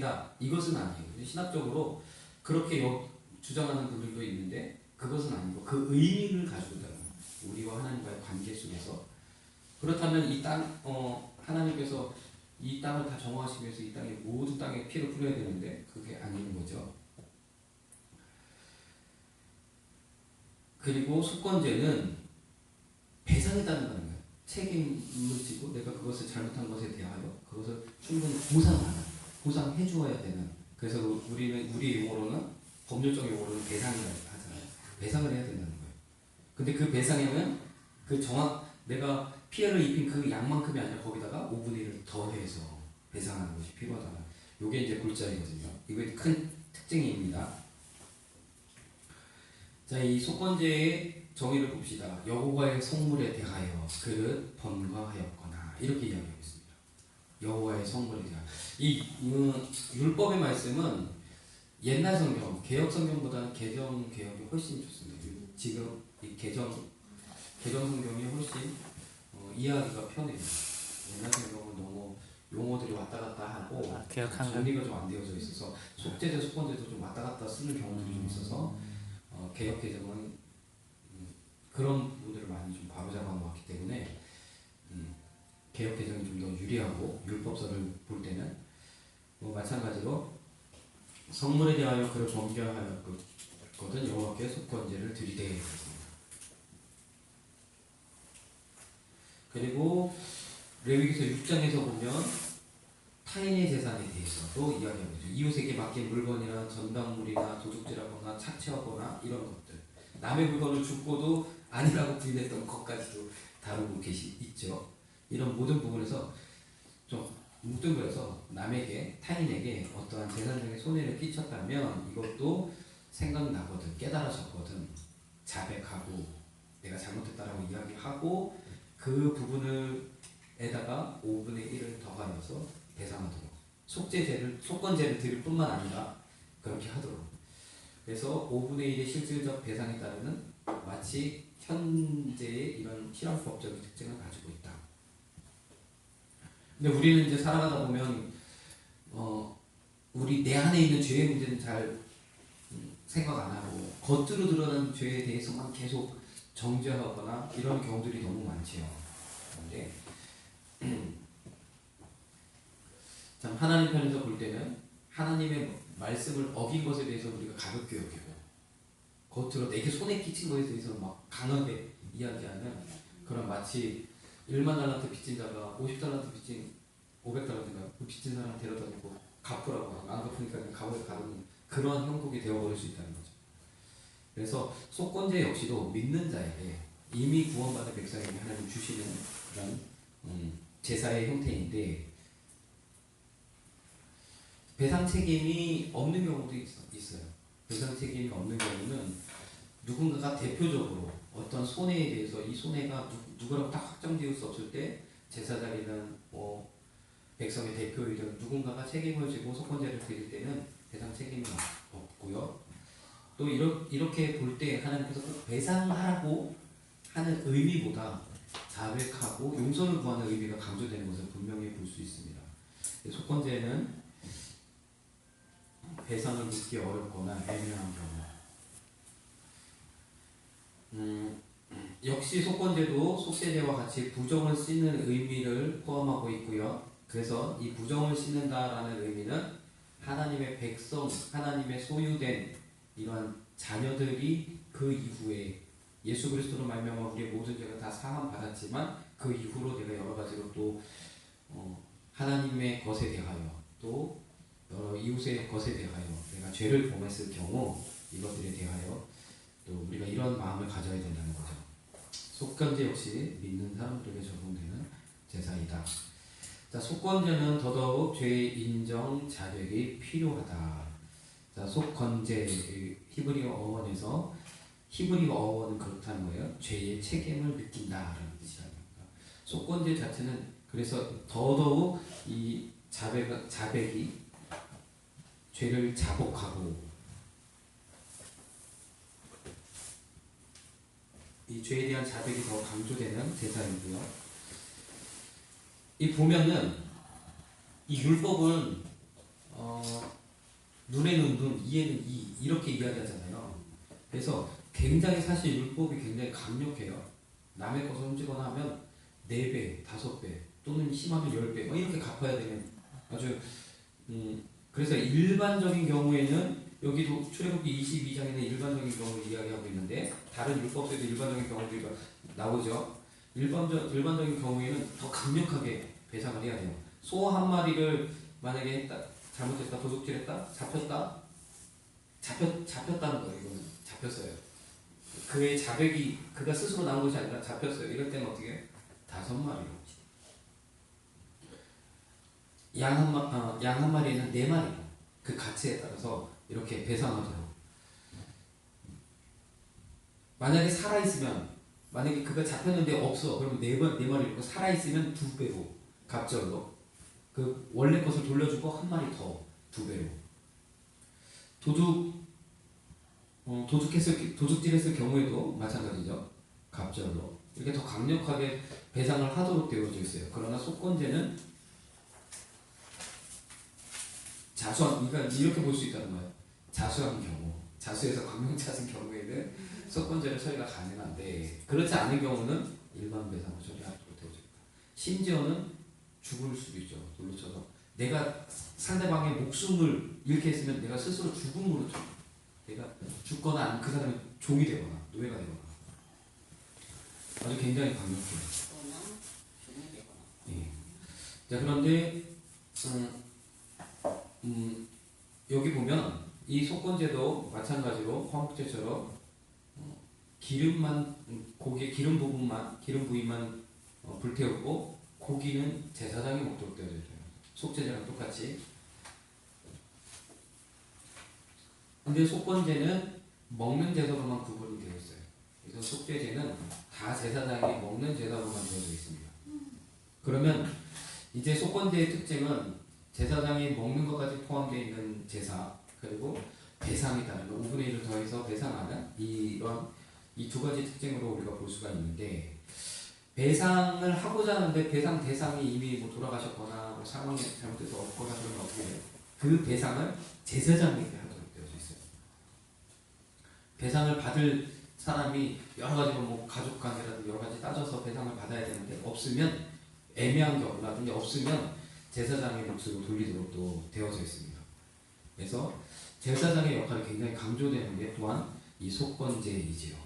책임이다. 이것은 아니에요. 신학적으로 그렇게 주장하는 분들도 있는데 그것은 아니고 그 의미를 가지고 있다는 거예요. 우리와 하나님과의 관계 속에서. 그렇다면 이 땅, 하나님께서 이 땅을 다 정화하시기 위해서 이 땅에 모든 땅에 피를 뿌려야 되는데 그게 아닌 거죠. 그리고 속건제는 배상에 따른다는 거예요. 책임을 지고 내가 그것을 잘못한 것에 대하여 그것을 충분히 보상해 주어야 되는. 그래서 우리 용어로는 법률적 용어로는 배상이라고 하잖아요. 배상을 해야 된다는 거예요. 근데 그 배상에는 내가 피해를 입힌 그 양만큼이 아니라 거기다가 5분의 1을 더해서 배상하는 것이 필요하다. 이게 이제 골자리거든요. 이게 큰 특징입니다. 자, 이 속건제의 정의를 봅시다. 여호와의 성물에 대하여 그를 번거하였거나 이렇게 이야기하고 있습니다. 여호와의 성물에 대하여. 이 율법의 말씀은 옛날 성경, 개혁 성경보다는 개정 개혁이 훨씬 좋습니다. 지금 이 개정 성경이 훨씬 이해하기가 편해요. 옛날 성경은 너무 용어들이 왔다 갔다 하고 정리가 좀 안 되어져 있어서 속죄제, 속건제도 좀 왔다 갔다 쓰는 경우들이 좀 있어서 개혁 개정은 그런 부분들을 많이 좀 바로잡아 놓았기 때문에 개혁 개정이 좀 더 유리하고 율법서를 볼 때는 마찬가지로 성물에 대하여 그를 범죄하였거든 여호와께 속건제를 드리되 했습니다. 그리고 레위기서 6장에서 보면 타인의 재산에 대해서도 이야기하고 있죠. 이웃에게 맡긴 물건이나 전당물이나 도둑질하거나 착취하거나 이런 것들, 남의 물건을 줍고도 아니라고 부인했던 것까지도 다루고 있죠. 이런 모든 부분에서 좀 뭉뚱그려서 타인에게 어떠한 재산적인 손해를 끼쳤다면 이것도 생각나거든, 깨달아졌거든, 자백하고 내가 잘못했다라고 이야기하고 그 부분에다가 5분의 1을 더하여서 배상하도록, 속건제를 드릴 뿐만 아니라 그렇게 하도록. 그래서 5분의 1의 실질적 배상에 따르는 마치 현재의 이런 실험법적인 특징을 가지고 있다. 근데 우리는 이제 살아가다 보면 우리 내 안에 있는 죄의 문제는 잘 생각 안 하고 겉으로 드러나는 죄에 대해서만 계속 정죄하거나 이런 경우들이 너무 많지요. 그런데 참 하나님 편에서 볼 때는 하나님의 말씀을 어긴 것에 대해서 우리가 가볍게 여기고 겉으로 내게 손에 끼친 것에 대해서 막 강하게 이야기하는 그런, 마치 1만 달란트 빚진 자가 50달란트 빚진 500달란트인가 그 빚진 사람 데려다 놓고 갚으라고 하고 안 갚으니까 그냥 감옥에 가는 그런 형국이 되어버릴 수 있다는 거죠. 그래서 속건제 역시도 믿는 자에게 이미 구원받은 백성에게 하나님 주시는 그런 제사의 형태인데, 배상 책임이 없는 경우도 있어요. 배상 책임이 없는 경우는 누군가가 대표적으로 어떤 손해에 대해서 이 손해가 누구라고 딱 확정지을 수 없을 때 제사장이든 백성의 대표이든 누군가가 책임을 지고 속건제를 드릴 때는 배상 책임이 없고요. 또 이렇게 볼 때 하나님께서 꼭 배상하라고 하는 의미보다 자백하고 용서를 구하는 의미가 강조되는 것을 분명히 볼 수 있습니다. 속건제는 배상을 묻기 어렵거나 애매한 경우, 역시 속건제도 속죄제와 같이 부정을 씻는 의미를 포함하고 있고요. 그래서 이 부정을 씻는다라는 의미는 하나님의 백성, 하나님의 소유된 이러한 자녀들이 그 이후에 예수 그리스도로 말미암아 우리의 모든 죄가 다 사함 받았지만 그 이후로 내가 여러 가지로 또 하나님의 것에 대하여 또 이웃의 것에 대하여 내가 죄를 범했을 경우 이것들에 대하여 또 우리가 이런 마음을 가져야 된다는 거죠. 속건제 역시 믿는 사람들에게 적용되는 제사이다. 자, 속건제는 더더욱 죄의 인정 자백이 필요하다. 자, 속건제 히브리어 어원은 그렇다는 거예요. 죄의 책임을 느낀다라는 뜻이랍니다. 속건제 자체는 그래서 더더욱 이 자백이 죄를 자복하고 이 죄에 대한 자백이 더 강조되는 제사이고요. 이 보면은 이 율법은 눈에는 눈, 이에는 이 이렇게 이야기하잖아요. 그래서 굉장히 사실 율법이 굉장히 강력해요. 남의 것을 훔치거나 하면 4배, 5배 또는 심하면 10배 뭐 이렇게 갚아야 되는 아주 그래서 일반적인 경우에는 여기도 출애굽기 22장에는 일반적인 경우를 이야기하고 있는데 다른 율법에도 일반적인 경우들이 나오죠. 일반적인 경우에는 더 강력하게 배상을 해야 돼요. 소 한 마리를 만약에 했다, 잘못했다, 도둑질했다, 잡혔다는 거예요. 이거는 잡혔어요. 그의 자백이 그가 스스로 나온 것이 아니라 잡혔어요. 이럴 때는 어떻게 해요? 5마리로. 양 한 마리에는 4마리로 그 가치에 따라서 이렇게 배상하도록. 만약에 살아있으면 만약에 그가 잡혔는데 없어 그러면 4마리로 살아있으면 2배로 갑절로 그 원래 것을 돌려주고 한 마리 더 2배로 도둑질했을 경우에도 마찬가지죠. 갑절로 이렇게 더 강력하게 배상을 하도록 되어져 있어요. 그러나 속건제는 자수한, 그러니까 이렇게 볼 수 있다는 거예요. 자수한 경우, 자수해서 광명차진 경우에는 속건제를 처리가 가능한데 그렇지 않은 경우는 일반 배상을 처리하도록 되어져 있다. 심지어는 죽을 수도 있죠. 돌로 쳐서 내가 상대방의 목숨을 잃게 했으면 내가 스스로 죽음으로 쳐. 내가 죽거나 그 사람이 종이 되거나 노예가 되거나 아주 굉장히 강력해요. 예. 자 그런데 여기 보면 이 속건제도 마찬가지로 화목제처럼 기름만 고기 기름 부위만 불태우고 고기는 제사장이 먹도록 되어져 있어요. 속제제랑 똑같이. 근데 속건제는 먹는 제사로만 구분이 되어 있어요. 그래서 속죄제는 다 제사장이 먹는 제사로만 되어져 있습니다. 그러면 이제 속건제의 특징은 제사장이 먹는 것까지 포함되어 있는 제사 그리고 배상이 다른 거 5분의 1을 더해서 배상하는 이런 이 2가지 특징으로 우리가 볼 수가 있는데 배상을 하고자 하는데 배상 대상이 이미 뭐 돌아가셨거나 뭐 상황이 잘못돼서 없거나 그러면 어떻게 해요? 그 배상을 제사장에게 하도록 되어져 있어요. 배상을 받을 사람이 여러 가지로 뭐 가족 관계라든지 여러 가지 따져서 배상을 받아야 되는데 없으면 애매한 경우라든지 없으면 제사장의 몫으로 돌리도록 또 되어져 있습니다. 그래서 제사장의 역할이 굉장히 강조되는 게 또한 이 속건제이지요.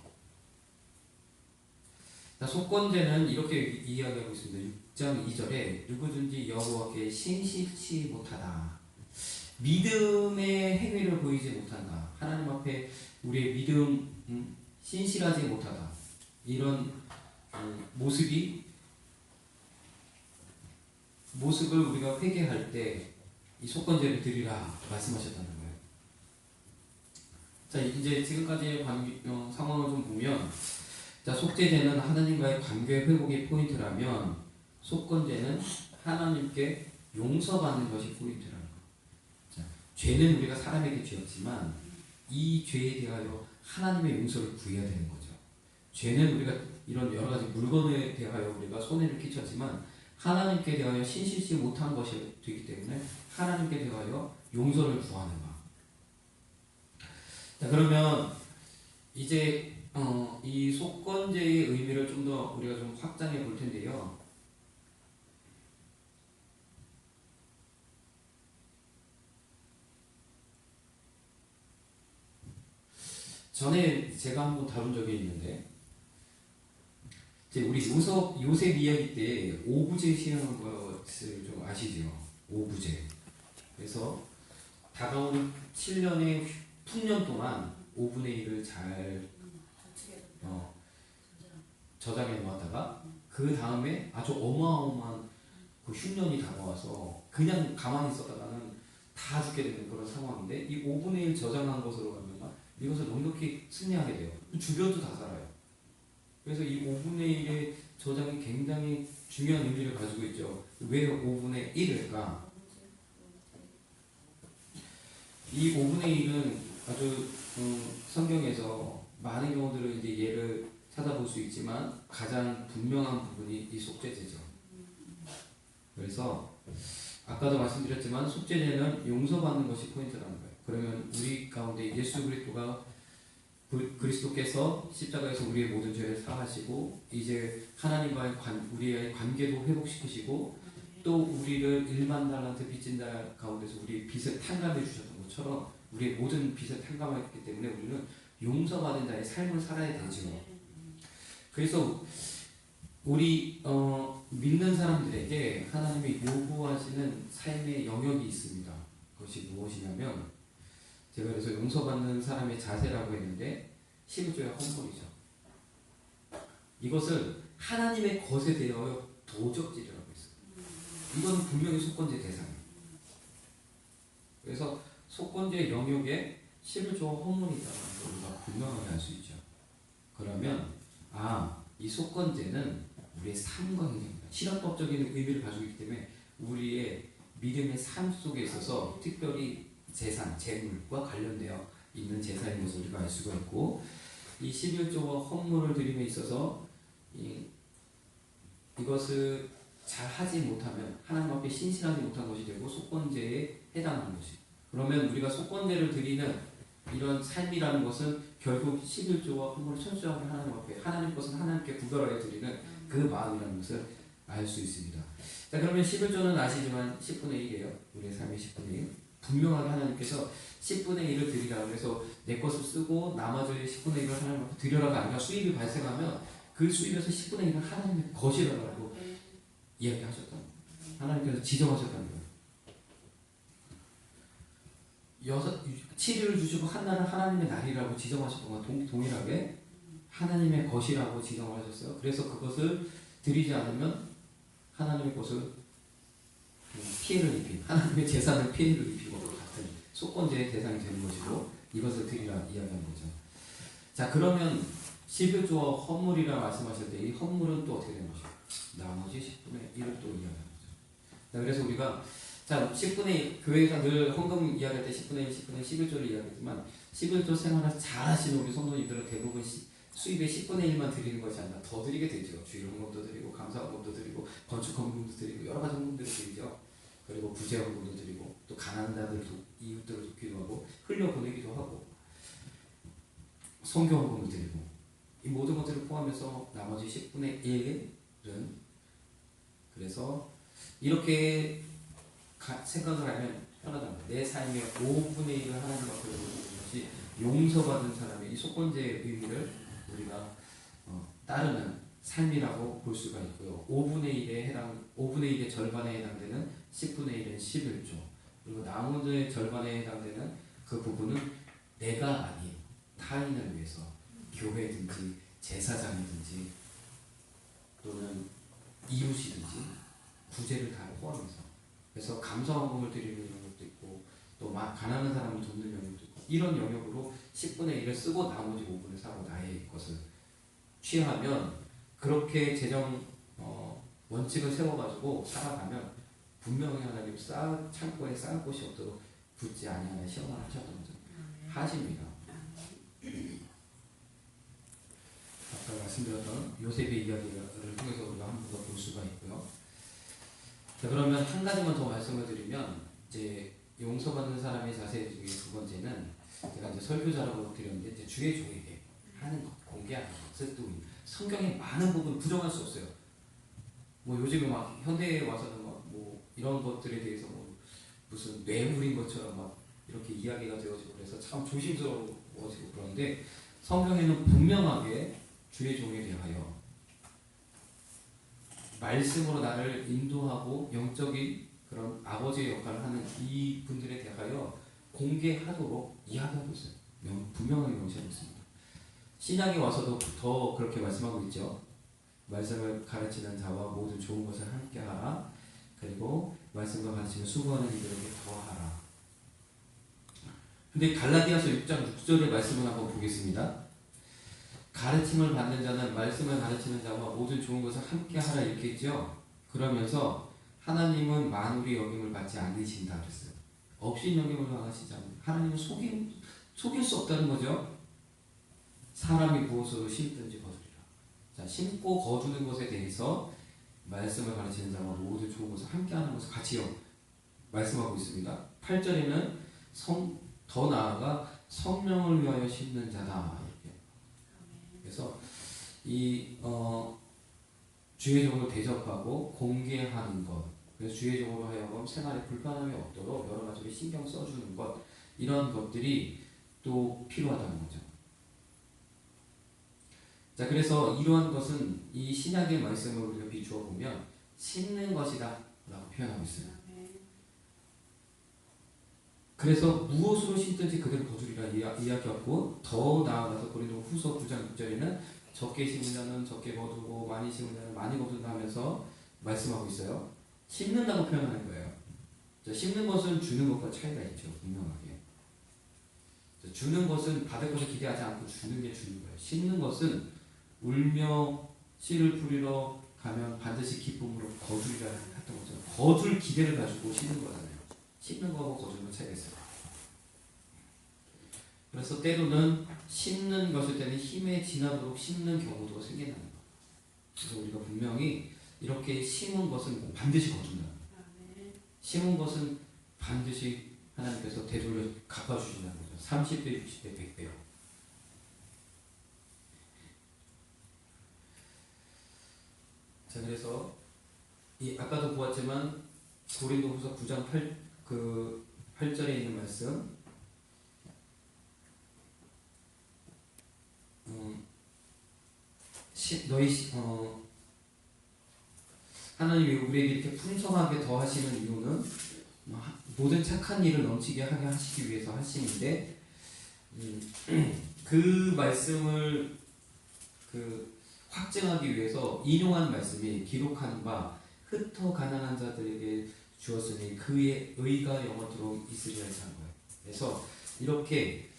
속건제는 이렇게 이야기하고 있습니다. 6장 2절에 누구든지 여호와께 신실치 못하다. 믿음의 행위를 보이지 못한다. 하나님 앞에 우리의 믿음 신실하지 못하다. 이런 모습을 우리가 회개할 때 이 속건제를 드리라 말씀하셨다는 거예요. 자 이제 지금까지의 상황을 좀 보면 자 속죄제는 하나님과의 관계 회복의 포인트라면 속건제는 하나님께 용서받는 것이 포인트라는 거예요. 자, 죄는 우리가 사람에게 지었지만 이 죄에 대하여 하나님의 용서를 구해야 되는 거죠. 죄는 우리가 이런 여러 가지 물건에 대하여 우리가 손해를 끼쳤지만 하나님께 대하여 신실치 못한 것이 되기 때문에 하나님께 대하여 용서를 구하는 것. 자 그러면 이제 이 속건제의 의미를 좀 더 우리가 좀 확장해 볼 텐데요. 전에 제가 한번 다룬 적이 있는데 우리 요셉 이야기 때 오부제 시행한 것을 좀 아시죠? 오부제. 그래서 다가오는 7년의 풍년 동안 5분의 1을 잘 저장해 놓았다가 그 다음에 아주 어마어마한 그 흉년이 다가와서 그냥 가만히 있었다가는 다 죽게 되는 그런 상황인데 이 5분의 1 저장한 것으로 가면 이것을 넉넉히 승리하게 돼요. 주변도 다 살아요. 그래서 이 5분의 1의 저장이 굉장히 중요한 의미를 가지고 있죠. 왜 5분의 1일까? 이 5분의 1은 아주 성경에서 많은 경우들은 이제 예를 찾아볼 수 있지만 가장 분명한 부분이 이 속죄제죠. 그래서 아까도 말씀드렸지만 속죄제는 용서받는 것이 포인트라는 거예요. 그러면 우리 가운데 예수 그리스도가 그리스도께서 십자가에서 우리의 모든 죄를 사하시고 이제 하나님과의 우리의 관계도 회복시키시고 또 우리를 1만 달란트 빚진 자 가운데서 우리의 빚을 탕감해 주셨던 것처럼 우리의 모든 빚을 탕감했기 때문에 우리는 용서받은 자의 삶을 살아야 되죠. 그래서 우리 믿는 사람들에게 하나님이 요구하시는 삶의 영역이 있습니다. 그것이 무엇이냐면 제가 그래서 용서받는 사람의 자세라고 했는데 11조의 헌물이죠. 이것을 하나님의 것에 대하여 도적질이라고 했어요. 이건 분명히 속건제 대상이에요. 그래서 속건제 영역에 11조와 헌물이 있다는 걸 우리가 분명하게 알 수 있죠. 그러면 이 속건제는 우리의 삶과 행위입니다. 실험법적인 의미를 가지고 있기 때문에 우리의 믿음의 삶 속에 있어서 특별히 재산, 재물과 관련되어 있는 제사인 것을 우리가 알 수가 있고 이 11조와 헌물을 드림에 있어서 이것을 잘 하지 못하면 하나님 앞에 신실하지 못한 것이 되고 속건제에 해당하는 것이 그러면 우리가 속건제를 드리는 이런 삶이라는 것은 결국 11조와 헌물을 철저하게 하나님 앞에 하나님 것은 하나님께 구별하여 드리는 그 마음이라는 것을 알 수 있습니다. 자 그러면 11조는 아시지만 10분의 1이에요. 우리의 삶의 10분의 1. 분명하게 하나님께서 10분의 1을 드리라 그래서 내 것을 쓰고 나머지 10분의 1을 하나님 앞에 드려라가 아니라 수입이 발생하면 그 수입에서 10분의 1은 하나님의 것이라고 이야기하셨다. 하나님께서 지정하셨다는 거예요. 7일을 주시고 한 날은 하나님의 날이라고 지정하셨던 것과 동일하게 하나님의 것이라고 지정을 하셨어요. 그래서 그것을 드리지 않으면 하나님의 것을 피해를 입힌 하나님의 재산을 피해를 입히고 같은 속건제의 대상이 되는 것이고 이것을 드리라 이야기하는 거죠. 자 그러면 11조와 헌물이라 말씀하실 때 이 헌물은 또 어떻게 되는 것이죠? 나머지 10분의 1을 또 이야기하는 거죠. 자 그래서 우리가 자 10분의 교회에서 늘 헌금 이야기할 때 10분의 1, 10분의 11조를 이야기했지만 11조 생활을 잘 하시는 우리 성도님들은 대부분 수입의 10분의 1만 드리는 것이 아니라 더 드리게 되죠. 주일 헌금도 드리고 감사 헌금도 드리고 건축 헌금도 드리고 여러 가지 헌금들을 드리죠. 그리고 부재 헌금도 드리고 또 가난한 자들 이웃들을 돕기도 하고 흘려보내기도 하고 선교 헌금을 드리고 이 모든 것들을 포함해서 나머지 10분의 1은 그래서 이렇게 생각을 하면 편하답니다. 내 삶의 5분의 1을 하나님 앞에 드리는 것이 용서받은 사람의 이 속건제의 의미를 우리가 따르는 삶이라고 볼 수가 있고요. 5분의 1의 절반에 해당되는 10분의 1은 11조 그리고 나머지 절반에 해당되는 그 부분은 내가 아닌 타인을 위해서 교회든지 제사장이든지 또는 이웃이든지 구제를 다 포함해서 그래서 감사헌금을 드리는 영역도 있고 또 가난한 사람을 돕는 영역도 있고 이런 영역으로 10분의 1을 쓰고 나머지 5분을 사고 나의 것을 취하면 그렇게 재정 원칙을 세워가지고 살아가면 분명히 하나님 창고에 쌓을 곳이 없도록 붙지 아니하는 시험을 하셨던 거죠. 하십니다. 아까 말씀드렸던 요셉의 이야기를 통해서 우리가 한 번 더 볼 수가 있고요. 자, 그러면 한 가지만 더 말씀을 드리면 이제 용서받는 사람의 자세 중에 두 번째는 제가 이제 설교자라고 드렸는데 이제 주의 종에게 하는 것, 공개하는 것, 또 성경의 많은 부분 부정할 수 없어요. 뭐 요즘에 막 현대에 와서는 막 뭐 이런 것들에 대해서 뭐 무슨 뇌물인 것처럼 막 이렇게 이야기가 되어지고 그래서 참 조심스러워지고 그런데 성경에는 분명하게 주의 종에 대하여 말씀으로 나를 인도하고 영적인 그런 아버지의 역할을 하는 이 분들에 대하여 공개하도록 이야기하고 있어요. 분명하게 명시하고 있습니다. 신약에 와서도 더 그렇게 말씀하고 있죠. 말씀을 가르치는 자와 모든 좋은 것을 함께 하라. 그리고 말씀과 가르치며 수고하는 이들에게 더하라. 근데 갈라디아서 6장 6절의 말씀을 한번 보겠습니다. 가르침을 받는 자는 말씀을 가르치는 자와 모든 좋은 것을 함께 하라 이렇게 했죠. 그러면서 하나님은 만물의 여김을 받지 않으신다 그랬어요. 없인 여김을 받으시지 않는다. 하나님은 속일 수 없다는 거죠. 사람이 무엇으로 심든지 거두리라. 자, 심고 거두는 것에 대해서 말씀을 가르치는 자와 모든 좋은 것을 함께하는 것을 같이요. 말씀하고 있습니다. 8절에는 더 나아가 성령을 위하여 심는 자다. 이렇게. 그래서 이 주의 종을 대접하고 공개하는 것, 그래서 주의 종으로 하여금 생활에 불편함이 없도록 여러 가지로 신경 써주는 것, 이런 것들이 또 필요하다는 거죠. 자, 그래서 이러한 것은 이 신약의 말씀을 우리가 비추어 보면 심는 것이다 라고 표현하고 있어요. 그래서 무엇으로 심든지 그대로 거두리라 이야기하고, 더 나아가서 고린도후서 9장 6절에는 적게 심은 자는 적게 거두고 많이 심은 자는 많이 거둔다 하면서 말씀하고 있어요. 심는다고 표현하는 거예요. 자, 심는 것은 주는 것과 차이가 있죠. 분명하게. 자, 주는 것은 받을 것을 기대하지 않고 주는 게 주는 거예요. 심는 것은 울며 씨를 뿌리러 가면 반드시 기쁨으로 거두리라 했던 거죠. 거둘 기대를 가지고 심는 거잖아요. 심는 거하고 거두는 건 차이가 있어요. 그래서 때로는 심는 것일 때는 힘에 지나도록 심는 경우도 생긴다는 거. 그래서 우리가 분명히 이렇게 심은 것은 반드시 거둔다. 심은 것은 반드시 하나님께서 되돌려 갚아주신다는 거죠. 30배, 60배, 100배요. 자, 그래서 이 아까도 보았지만 고린도후서 9장 8절에 있는 말씀, 하나님이 우리에게 이렇게 풍성하게 더하시는 이유는 모든 착한 일을 넘치게 하게 하시기 위해서 하심인데, 그 말씀을 확증하기 위해서 인용한 말씀이 기록한 바 흩어 가난한 자들에게 주었으니 그의 의가 영원토록 있으리라 하는 거예요. 그래서 이렇게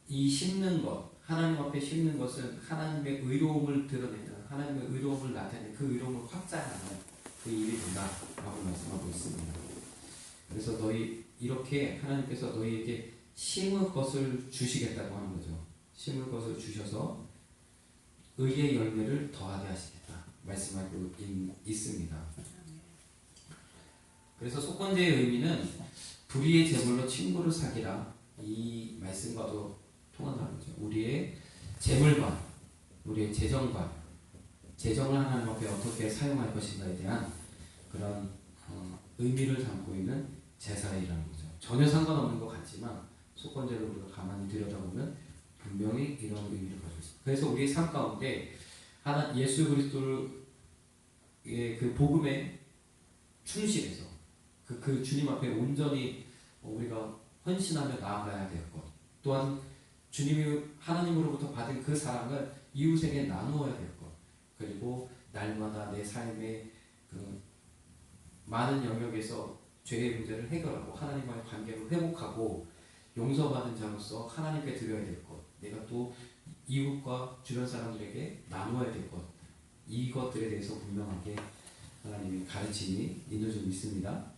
이 심는 것, 하나님 앞에 심는 것은 하나님의 의로움을 드러내는, 하나님의 의로움을 나타내는, 그 의로움을 확장하는 그 일이 된다라고 말씀하고 있습니다. 그래서 이렇게 하나님께서 너희에게 심을 것을 주시겠다고 하는 거죠. 심을 것을 주셔서 의의 열매를 더하게 하시겠다 말씀하고 있습니다. 그래서 속건제의 의미는 불의의 제물로 친구를 사귀라, 이 말씀과도 통한다는 거죠. 우리의 재물과 우리의 재정을 하나님 앞에 어떻게 사용할 것인가에 대한 그런 의미를 담고 있는 제사이라는 거죠. 전혀 상관없는 것 같지만 속건제를 우리가 가만히 들여다보면 분명히 이런 의미를 가지고 있습니다. 그래서 우리의 삶 가운데 예수 그리스도의 그 복음에 충실해서 그 주님 앞에 온전히 우리가 헌신하며 나아가야 될 것, 또한 주님이 하나님으로부터 받은 그 사랑을 이웃에게 나누어야 될 것, 그리고 날마다 내 삶의 그 많은 영역에서 죄의 문제를 해결하고 하나님과의 관계를 회복하고 용서받은 자로서 하나님께 드려야 될 것, 내가 또 이웃과 주변 사람들에게 나누어야 될 것, 이것들에 대해서 분명하게 하나님의 가르침이 있는 줄 믿습니다.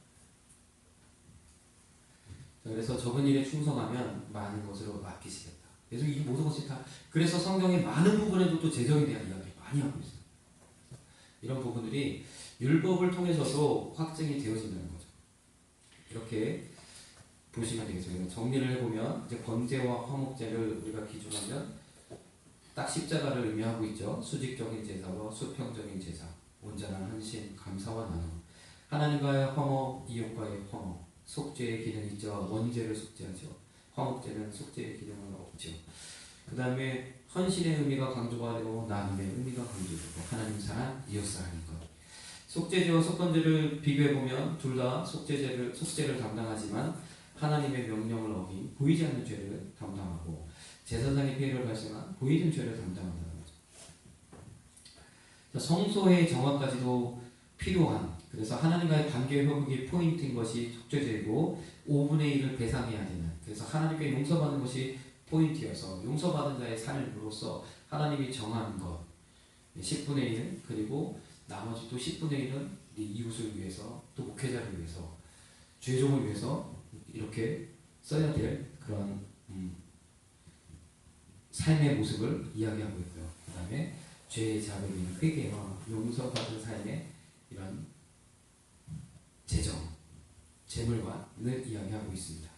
그래서 적은 일에 충성하면 많은 것으로 맡기시겠다. 그래서 이 모든 것이 다, 그래서 성경의 많은 부분에도 또 재정에 대한 이야기를 많이 하고 있어요. 이런 부분들이 율법을 통해서도 확증이 되어진다는 거죠. 이렇게 보시면 되겠습니다. 정리를 해보면 이제 번제와 화목제를 우리가 기준하면 딱 십자가를 의미하고 있죠. 수직적인 제사와 수평적인 제사, 온전한 헌신, 감사와 나눔, 하나님과의 화목, 이웃과의 화목, 속죄의 기능이 있죠. 원죄를 속죄하죠. 화목제는 속죄의 기능은 없죠. 그 다음에 헌신의 의미가 강조가 되고 나눔의 의미가 강조되고 하나님 사랑, 이웃 사랑인 것. 속죄제와 속건제를 비교해보면 둘 다 속죄를 담당하지만 하나님의 명령을 어긴 보이지 않는 죄를 담당하고 제사장의 피해를 발생한 보이는 죄를 담당한다는 거죠. 성소의 정화까지도 필요한, 그래서 하나님과의 관계 회복이 포인트인 것이 속죄제이고 5분의 1을 배상해야 되는, 그래서 하나님께 용서받는 것이 포인트여서 용서받은 자의 삶으로서 하나님이 정하는 것 10분의 1, 그리고 나머지 또 10분의 1은 이웃을 위해서, 또 목회자를 위해서, 죄종을 위해서 이렇게 써야 될 그런 삶의 모습을 이야기하고 있고요. 그 다음에 죄의 자백을 위한 회개와 용서받은 삶의 이런 재정, 재물관을 이야기하고 있습니다.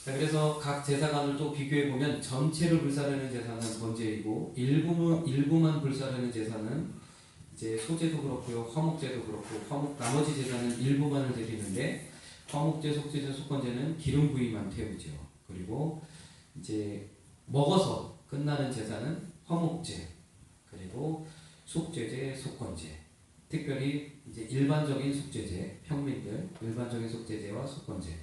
자, 그래서 각 제사관을 또 비교해 보면 전체를 불사르는 제사는 번제이고 일부만 불사르는 제사는 이제 소제도 그렇고요, 화목제도 그렇고 나머지 제사는 일부만을 드리는데 화목제, 속제제, 속건제는 기름 부위만 태우죠. 그리고 이제 먹어서 끝나는 제사는 화목제, 그리고 속제제, 속건제. 특별히 이제 일반적인 속제제, 평민들 일반적인 속제제와 속건제.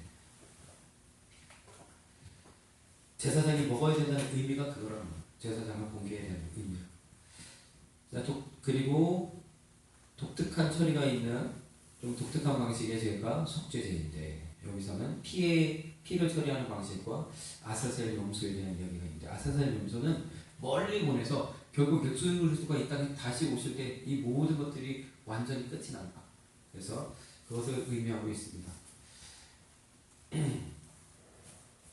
제사장이 먹어야 된다는 의미가 그거라는 거예요. 제사장을 공개해야 되는 의미. 그리고 독특한 처리가 있는 좀 독특한 방식의 제가 속죄제인데 여기서는 피를 처리하는 방식과 아사셀 염소에 대한 이야기가 있는데 아사셀 염소는 멀리 보내서 결국 예수 그리스도가 이 땅에 다시 오실 때 이 모든 것들이 완전히 끝이 난다. 그래서 그것을 의미하고 있습니다.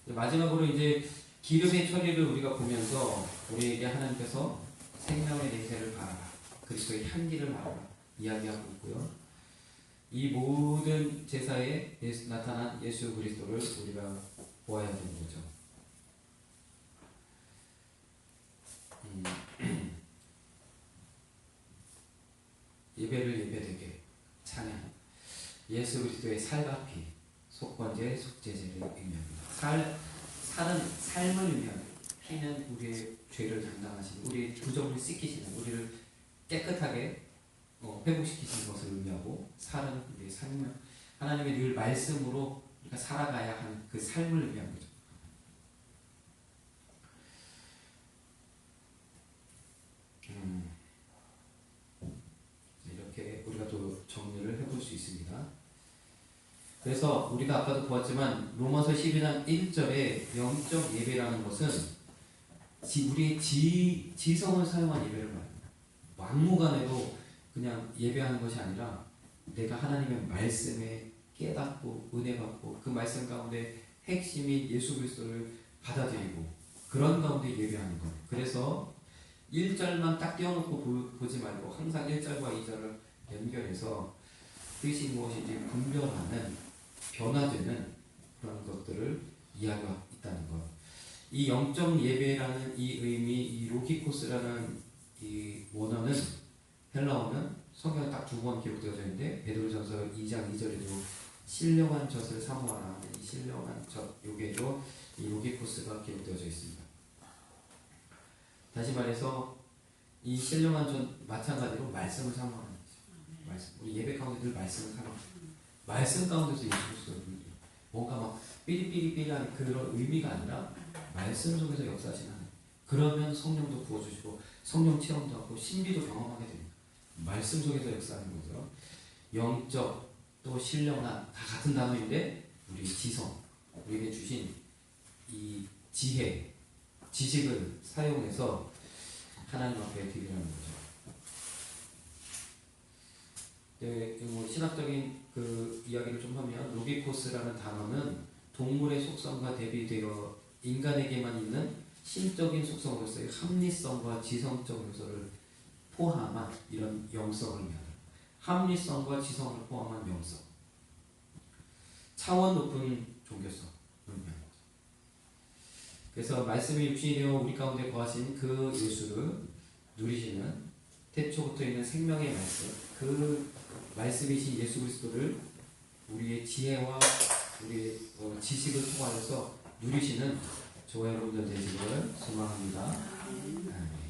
마지막으로 이제 기름의 처리를 우리가 보면서 우리에게 하나님께서 생명의 냄새를 바라라, 그리스도의 향기를 바라라 이야기하고 있고요. 이 모든 제사에 나타난 예수 그리스도를 우리가 보아야 되는 거죠. 예배를 예배되게 찬양, 예수 그리스도의 살과 피, 속건제, 속죄제를 의미합니다. 살은 삶을 의미합니다. 피는 우리의 죄를 담당하시고 우리의 부정을 씻기시는, 우리를 깨끗하게 회복시키시는 것을 의미하고, 살은 우리의 삶을, 하나님의 늘 말씀으로 우리가 살아가야 하는 그 삶을 의미하는 거죠. 이렇게 우리가 또 정리를 해볼 수 있습니다. 그래서 우리가 아까도 보았지만 로마서 12장 1절에 영적 예배라는 것은 우리의 지성을 사용한 예배를 말합니다. 막무가내로 그냥 예배하는 것이 아니라 내가 하나님의 말씀에 깨닫고 은혜 받고 그 말씀 가운데 핵심인 예수 그리스도를 받아들이고 그런 가운데 예배하는 것. 그래서 1절만 딱 띄워놓고 보지 말고 항상 1절과 2절을 연결해서 뜻이 무엇인지 분별하는, 변화되는 그런 것들을 이야기하고 있다는 것. 이 영적 예배라는 이 의미, 이 로기코스라는 이 원어는, 헬라어는 성경에 딱 2번 기록되어져 있는데 베드로전서 2장 2절에도 신령한 젖을 사모하라, 이 신령한 젖, 여기에도 이 로기코스가 기록되어져 있습니다. 다시 말해서 이 신령한 젖 마찬가지로 말씀을 사모하는 거죠. 말씀. 우리 예배 가운데 늘 말씀을 사모합니다. 말씀 가운데서 예수 그리스도를 뭔가 막 삐리삐리삐리한 그런 의미가 아니라 말씀 속에서 역사하시는 하나님. 그러면 성령도 부어주시고 성령 체험도 하고 신비도 경험하게 됩니다. 말씀 속에서 역사하는 거죠. 영적 또 신령한 다 같은 단어인데 우리 지성, 우리에게 주신 이 지혜, 지식을 사용해서 하나님 앞에 드리라는 거죠. 네, 신학적인 그 이야기를 좀 하면 로기코스라는 단어는 동물의 속성과 대비되어 인간에게만 있는 신적인 속성으로서의 합리성과 지성적 요소를 포함한 이런 영성을 의미합니다. 합리성과 지성을 포함한 영성, 차원 높은 종교성을 의미합니다. 그래서 말씀이 육신이 되어 우리 가운데 거하신 그 예수를 누리시는 태초부터 있는 생명의 말씀, 그 말씀이신 예수 그리스도를 우리의 지혜와 우리의 지식을 통하여서 누리시는 저와 여러분들 되시기를 소망합니다. 아멘.